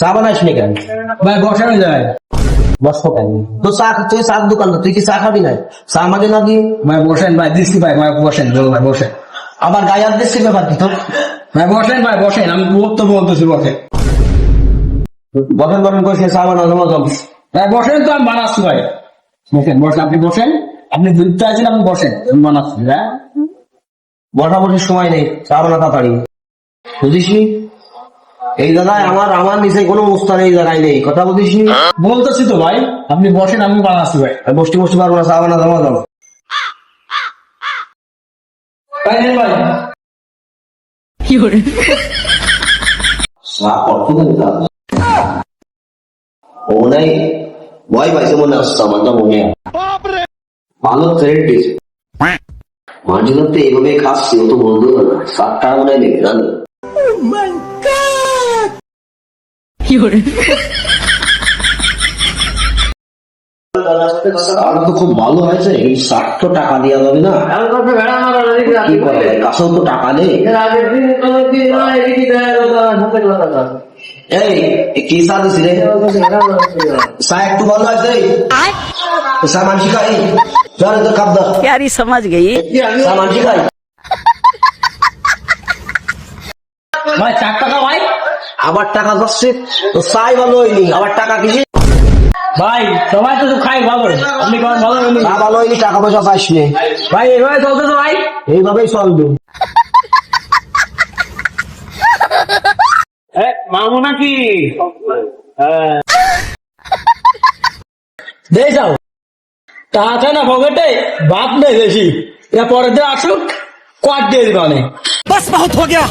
চা বানাইস নি কেন? ভাই বসানো যায়। বসবো কেন? তো চা তুই চার দোকান, তুই কি চা খাবি না? চা আমাকে না দিয়ে ভাই বসেন ভাই, দিচ্ছি ভাই, ভাই বসেন ভাই, বসেন আবার গায়ে হাত দিচ্ছিস ব্যাপার কি তোর? ভাই, বসেন আমি তো বলতেছি বসেন। বসেন বসেন করে চা বানানো জমা। ভাই বসেন, তো আমি বানাচ্ছি ভাই। বসেন আপনি বসেন, আপনি ঘুরতে আছেন, আপনি বসেন, আমি বানাচ্ছি। হ্যাঁ বসা বসে সময় নেই, চা বানা তাড়াতাড়ি, বুঝিস নি? এই জায়গায় আমার নিচে কোনো মুস্তান এই জায়গায় নেই, কথা বুঝিস নি? বলতেছি তো ভাই, আপনি বসেন, আমি বানাচ্ছি ভাই। বসতে বসতে পারবো না, চা বানা জমা জমা। ভাই নেন ভাই। চা কত দিন ও নাই ভয় পাইছে মনে আসছে আমার, তো মনে হয় ভালো থ্রেড দিয়েছে। মাঝে মধ্যে এইভাবে খাচ্ছি, ও তো বলতে পারবে 7 টাকা মনে হয় নেবে জানো। আর তো খুব ভালো হয়েছে, এই 60 টাকা দেওয়া যাবে না? কি করা যায়, কাছেও তো টাকা নেই। এই কি চা দিছি রে? চা একটু ভালো আছে? চা মানসি খাই চল, তো কাপ দাও। यार ये समझ गई। চা মানসি খাই। ভাই 4 টাকা ভাই। আবার টাকা যাচ্ছে তো, চাই ভালো হয়নি, আবার টাকা কিসে? ভাই সবাই তো খাই ভালো, আপনি কেমন ভালো হয়নি? না ভালো হয়নি, টাকা পয়সা চাইস নে। ভাই এভাবে চলতে তো ভাই। এইভাবেই চলবে। মামু নাকি? দেই যাও টাকা না পকেটে, বাপ নেই বেশি, এরা পরের দিন আসুক, কোয়াট দিয়ে দিবে অনেক। बस बहुत हो गया।